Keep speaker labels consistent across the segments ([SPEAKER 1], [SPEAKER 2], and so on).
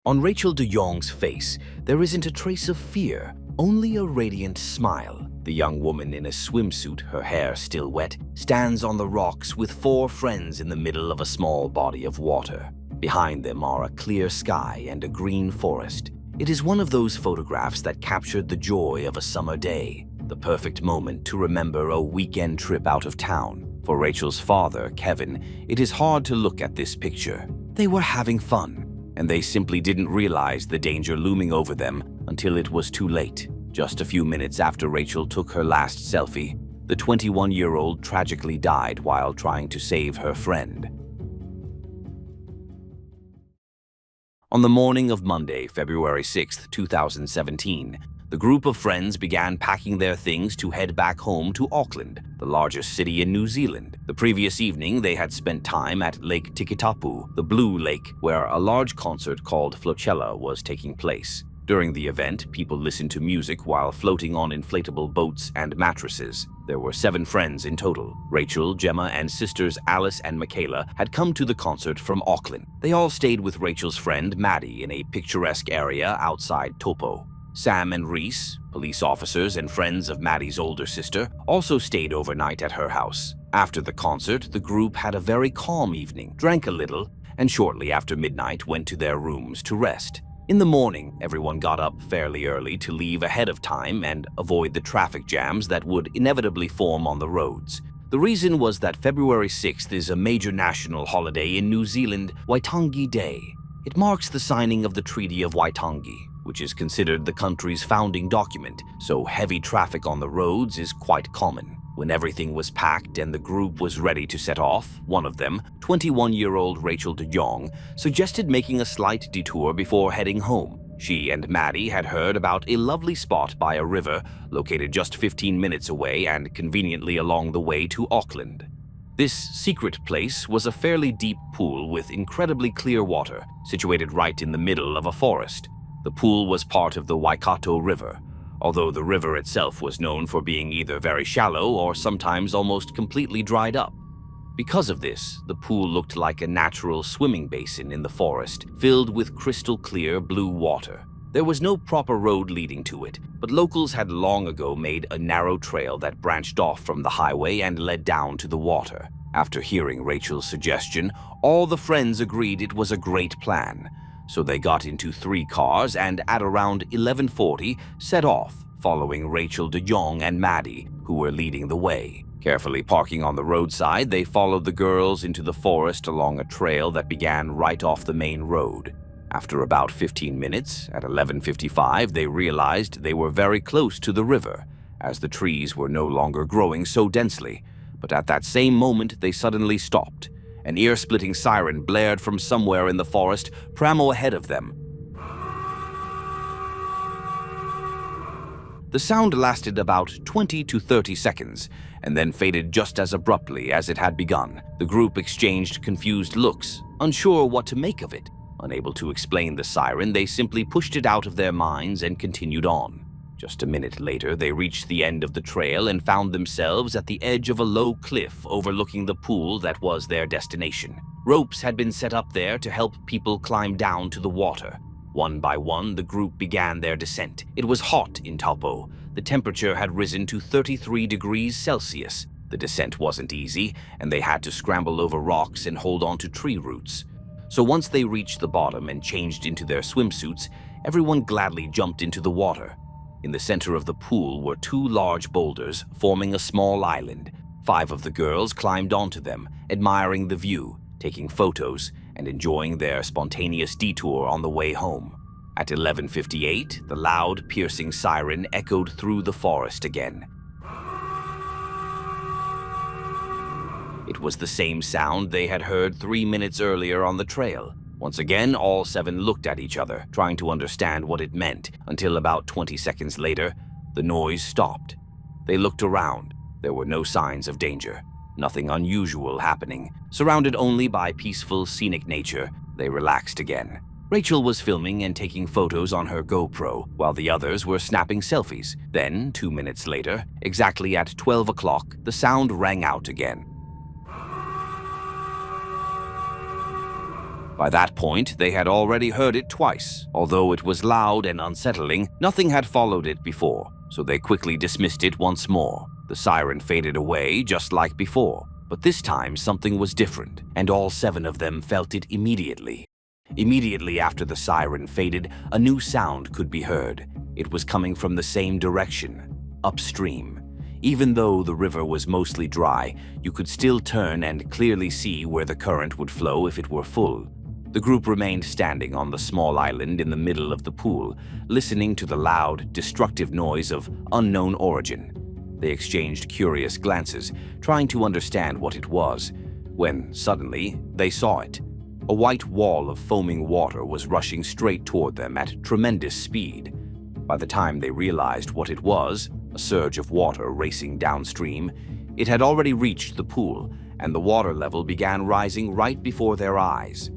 [SPEAKER 1] On Rachel de Jong's face, there isn't a trace of fear, only a radiant smile. The young woman in a swimsuit, her hair still wet, stands on the rocks with 4 friends in the middle of a small body of water. Behind them are a clear sky and a green forest. It is one of those photographs that captured the joy of a summer day, the perfect moment to remember a weekend trip out of town. For Rachel's father, Kevin, it is hard to look at this picture. They were having fun, and they simply didn't realize the danger looming over them until it was too late. Just a few minutes after Rachel took her last selfie, the 21-year-old tragically died while trying to save her friend. On the morning of Monday, February 6, 2017, the group of friends began packing their things to head back home to Auckland, the largest city in New Zealand. The previous evening, they had spent time at Lake Tikitapu, the Blue Lake, where a large concert called Flocella was taking place. During the event, people listened to music while floating on inflatable boats and mattresses. There were 7 friends in total. Rachel, Gemma, and sisters Alice and Michaela had come to the concert from Auckland. They all stayed with Rachel's friend Maddie in a picturesque area outside Taupo. Sam and Reese, police officers and friends of Maddie's older sister, also stayed overnight at her house. After the concert, the group had a very calm evening, drank a little, and shortly after midnight went to their rooms to rest. In the morning, everyone got up fairly early to leave ahead of time and avoid the traffic jams that would inevitably form on the roads. The reason was that February 6th is a major national holiday in New Zealand, Waitangi Day. It marks the signing of the Treaty of Waitangi, which is considered the country's founding document, so heavy traffic on the roads is quite common. When everything was packed and the group was ready to set off, one of them, 21-year-old Rachel de Jong, suggested making a slight detour before heading home. She and Maddie had heard about a lovely spot by a river located just 15 minutes away and conveniently along the way to Auckland. This secret place was a fairly deep pool with incredibly clear water, situated right in the middle of a forest. The pool was part of the Waikato River, although the river itself was known for being either very shallow or sometimes almost completely dried up. Because of this, the pool looked like a natural swimming basin in the forest, filled with crystal clear blue water. There was no proper road leading to it, but locals had long ago made a narrow trail that branched off from the highway and led down to the water. After hearing Rachel's suggestion, all the friends agreed it was a great plan. So they got into 3 cars and at around 11:40 set off, following Rachel de Jong and Maddie, who were leading the way. Carefully parking on the roadside, they followed the girls into the forest along a trail that began right off the main road. After about 15 minutes, at 11:55, they realized they were very close to the river, as the trees were no longer growing so densely. But at that same moment, they suddenly stopped. An ear-splitting siren blared from somewhere in the forest, pramo ahead of them. The sound lasted about 20 to 30 seconds, and then faded just as abruptly as it had begun. The group exchanged confused looks, unsure what to make of it. Unable to explain the siren, they simply pushed it out of their minds and continued on. Just a minute later, they reached the end of the trail and found themselves at the edge of a low cliff overlooking the pool that was their destination. Ropes had been set up there to help people climb down to the water. One by one, the group began their descent. It was hot in Taupo. The temperature had risen to 33 degrees Celsius. The descent wasn't easy, and they had to scramble over rocks and hold on to tree roots. So once they reached the bottom and changed into their swimsuits, everyone gladly jumped into the water. In the center of the pool were 2 large boulders forming a small island. 5 of the girls climbed onto them, admiring the view, taking photos, and enjoying their spontaneous detour on the way home. At 11:58, the loud, piercing siren echoed through the forest again. It was the same sound they had heard 3 minutes earlier on the trail. Once again, all 7 looked at each other, trying to understand what it meant, until about 20 seconds later, the noise stopped. They looked around. There were no signs of danger, nothing unusual happening. Surrounded only by peaceful, scenic nature, they relaxed again. Rachel was filming and taking photos on her GoPro, while the others were snapping selfies. Then, 2 minutes later, exactly at 12 o'clock, the sound rang out again. By that point, they had already heard it twice. Although it was loud and unsettling, nothing had followed it before, so they quickly dismissed it once more. The siren faded away just like before, but this time something was different, and all 7 of them felt it immediately. Immediately after the siren faded, a new sound could be heard. It was coming from the same direction, upstream. Even though the river was mostly dry, you could still turn and clearly see where the current would flow if it were full. The group remained standing on the small island in the middle of the pool, listening to the loud, destructive noise of unknown origin. They exchanged curious glances, trying to understand what it was, when suddenly they saw it. A white wall of foaming water was rushing straight toward them at tremendous speed. By the time they realized what it was, a surge of water racing downstream, it had already reached the pool, and the water level began rising right before their eyes.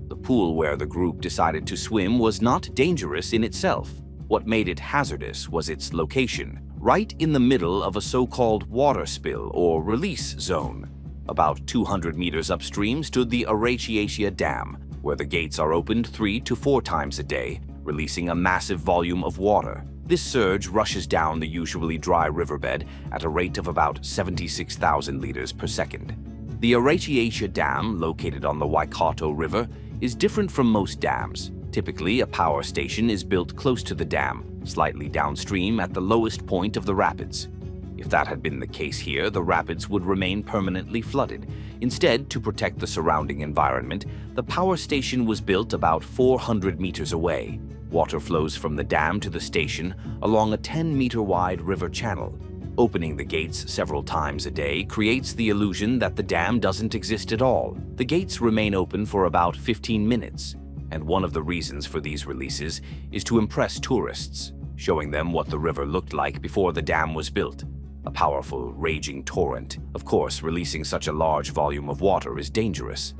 [SPEAKER 1] The pool where the group decided to swim was not dangerous in itself. What made it hazardous was its location, right in the middle of a so-called water spill or release zone. About 200 meters upstream stood the Arachietia Dam, where the gates are opened 3 to 4 times a day, releasing a massive volume of water. This surge rushes down the usually dry riverbed at a rate of about 76,000 liters per second. The Arachietia Dam, located on the Waikato River, is different from most dams. Typically, a power station is built close to the dam, slightly downstream at the lowest point of the rapids. If that had been the case here, the rapids would remain permanently flooded. Instead, to protect the surrounding environment, the power station was built about 400 meters away. Water flows from the dam to the station along a 10-meter-wide river channel. Opening the gates several times a day creates the illusion that the dam doesn't exist at all. The gates remain open for about 15 minutes, and one of the reasons for these releases is to impress tourists, showing them what the river looked like before the dam was built. A powerful, raging torrent. Of course, releasing such a large volume of water is dangerous.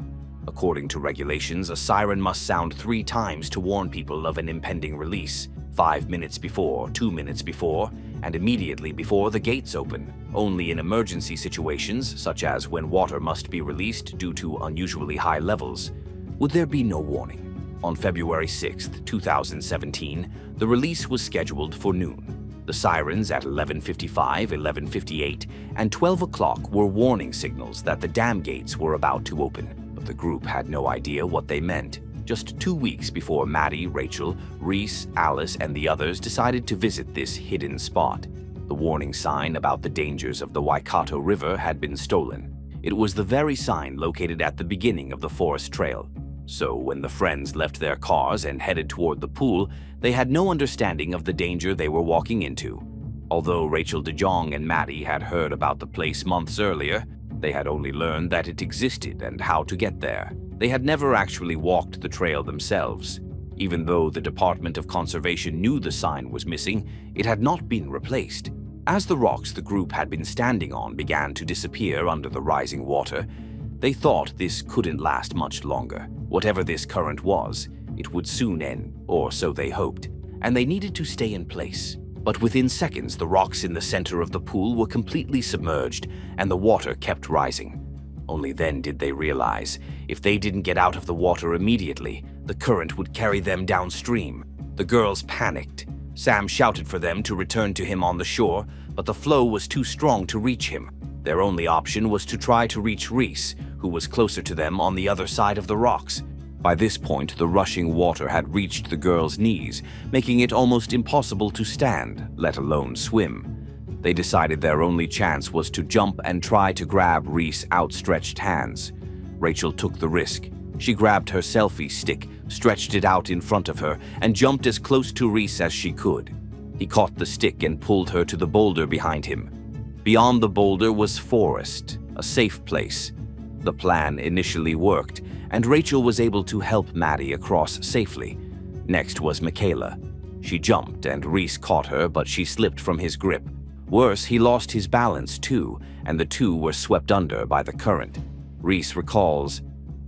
[SPEAKER 1] According to regulations, a siren must sound 3 times to warn people of an impending release, 5 minutes before, 2 minutes before, and immediately before the gates open. Only in emergency situations, such as when water must be released due to unusually high levels, would there be no warning. On February 6, 2017, the release was scheduled for noon. The sirens at 11:55, 11:58, and 12 o'clock were warning signals that the dam gates were about to open, but the group had no idea what they meant. Just 2 weeks before Maddie, Rachel, Reese, Alice, and the others decided to visit this hidden spot, the warning sign about the dangers of the Waikato River had been stolen. It was the very sign located at the beginning of the forest trail. So when the friends left their cars and headed toward the pool, they had no understanding of the danger they were walking into. Although Rachel DeJong and Maddie had heard about the place months earlier, they had only learned that it existed and how to get there. They had never actually walked the trail themselves. Even though the Department of Conservation knew the sign was missing, it had not been replaced. As the rocks the group had been standing on began to disappear under the rising water, they thought this couldn't last much longer. Whatever this current was, it would soon end, or so they hoped, and they needed to stay in place. But within seconds, the rocks in the center of the pool were completely submerged, and the water kept rising. Only then did they realize, if they didn't get out of the water immediately, the current would carry them downstream. The girls panicked. Sam shouted for them to return to him on the shore, but the flow was too strong to reach him. Their only option was to try to reach Reese, who was closer to them on the other side of the rocks. By this point, the rushing water had reached the girls' knees, making it almost impossible to stand, let alone swim. They decided their only chance was to jump and try to grab Reese's outstretched hands. Rachel took the risk. She grabbed her selfie stick, stretched it out in front of her, and jumped as close to Reese as she could. He caught the stick and pulled her to the boulder behind him. Beyond the boulder was forest, a safe place. The plan initially worked, and Rachel was able to help Maddie across safely. Next was Michaela. She jumped and Reese caught her, but she slipped from his grip. Worse, he lost his balance too, and the two were swept under by the current. Reese recalls,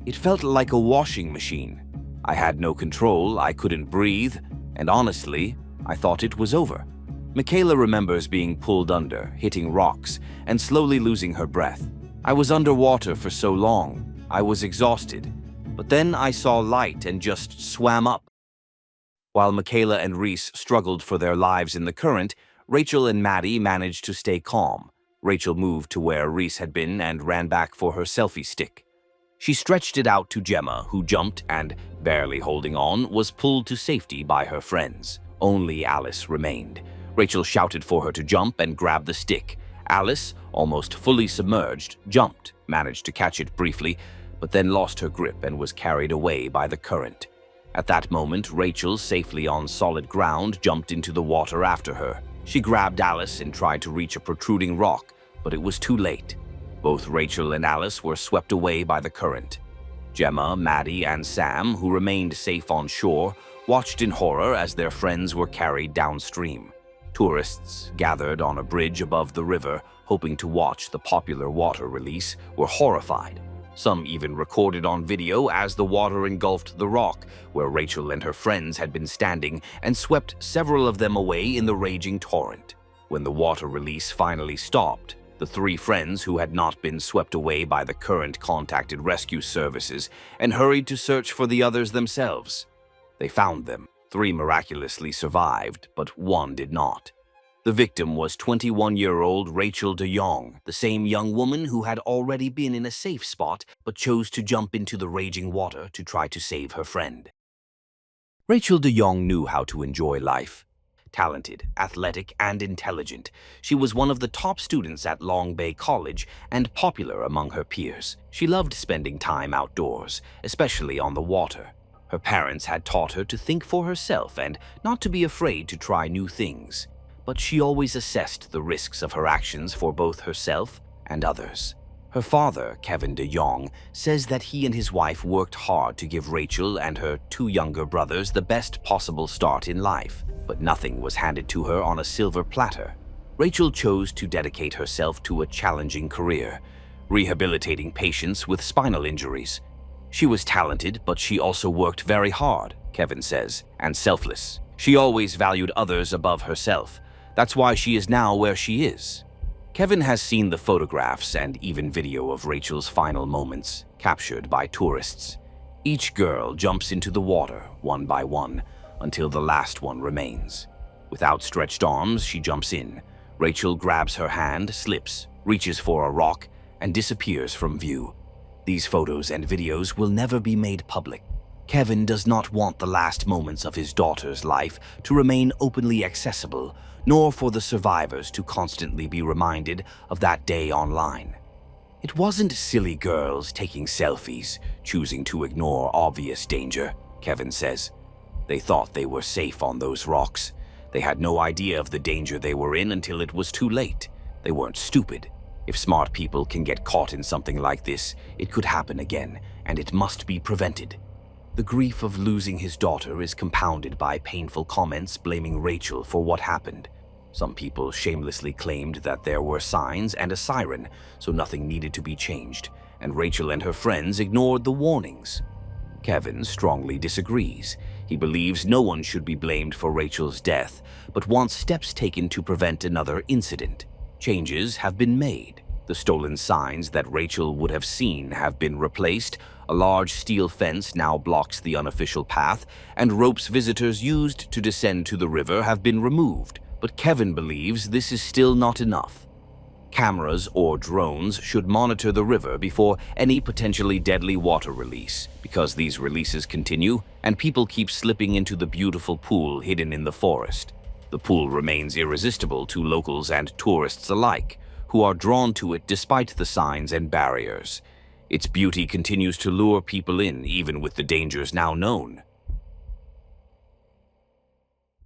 [SPEAKER 1] "It felt like a washing machine. I had no control, I couldn't breathe, and honestly, I thought it was over." Michaela remembers being pulled under, hitting rocks, and slowly losing her breath. "I was underwater for so long. I was exhausted. But then I saw light and just swam up. While Michaela and Reese struggled for their lives in the current, Rachel and Maddie managed to stay calm. Rachel moved to where Reese had been and ran back for her selfie stick. She stretched it out to Gemma, who jumped and, barely holding on, was pulled to safety by her friends. Only Alice remained. Rachel shouted for her to jump and grab the stick. Alice, almost fully submerged, jumped, managed to catch it briefly, but then lost her grip and was carried away by the current. At that moment, Rachel, safely on solid ground, jumped into the water after her. She grabbed Alice and tried to reach a protruding rock, but it was too late. Both Rachel and Alice were swept away by the current. Gemma, Maddie, and Sam, who remained safe on shore, watched in horror as their friends were carried downstream. Tourists, gathered on a bridge above the river, hoping to watch the popular water release, were horrified. Some even recorded on video as the water engulfed the rock where Rachel and her friends had been standing and swept several of them away in the raging torrent. When the water release finally stopped, the three friends who had not been swept away by the current contacted rescue services and hurried to search for the others themselves. They found them. 3 miraculously survived, but 1 did not. The victim was 21-year-old Rachel de Jong, the same young woman who had already been in a safe spot but chose to jump into the raging water to try to save her friend. Rachel de Jong knew how to enjoy life. Talented, athletic, and intelligent, she was one of the top students at Long Bay College and popular among her peers. She loved spending time outdoors, especially on the water. Her parents had taught her to think for herself and not to be afraid to try new things. But she always assessed the risks of her actions for both herself and others. Her father, Kevin de Jong, says that he and his wife worked hard to give Rachel and her 2 younger brothers the best possible start in life, but nothing was handed to her on a silver platter. Rachel chose to dedicate herself to a challenging career, rehabilitating patients with spinal injuries. She was talented, but she also worked very hard, Kevin says, and selfless. She always valued others above herself. That's why she is now where she is. Kevin has seen the photographs and even video of Rachel's final moments, captured by tourists. Each girl jumps into the water, one by one, until the last one remains. With outstretched arms, she jumps in. Rachel grabs her hand, slips, reaches for a rock, and disappears from view. These photos and videos will never be made public. Kevin does not want the last moments of his daughter's life to remain openly accessible, nor for the survivors to constantly be reminded of that day online. It wasn't silly girls taking selfies, choosing to ignore obvious danger, Kevin says. They thought they were safe on those rocks. They had no idea of the danger they were in until it was too late. They weren't stupid. If smart people can get caught in something like this, it could happen again, and it must be prevented. The grief of losing his daughter is compounded by painful comments blaming Rachel for what happened. Some people shamelessly claimed that there were signs and a siren, so nothing needed to be changed, and Rachel and her friends ignored the warnings. Kevin strongly disagrees. He believes no one should be blamed for Rachel's death, but wants steps taken to prevent another incident. Changes have been made. The stolen signs that Rachel would have seen have been replaced. A large steel fence now blocks the unofficial path, and ropes visitors used to descend to the river have been removed. But Kevin believes this is still not enough. Cameras or drones should monitor the river before any potentially deadly water release, because these releases continue and people keep slipping into the beautiful pool hidden in the forest. The pool remains irresistible to locals and tourists alike, who are drawn to it despite the signs and barriers. Its beauty continues to lure people in, even with the dangers now known.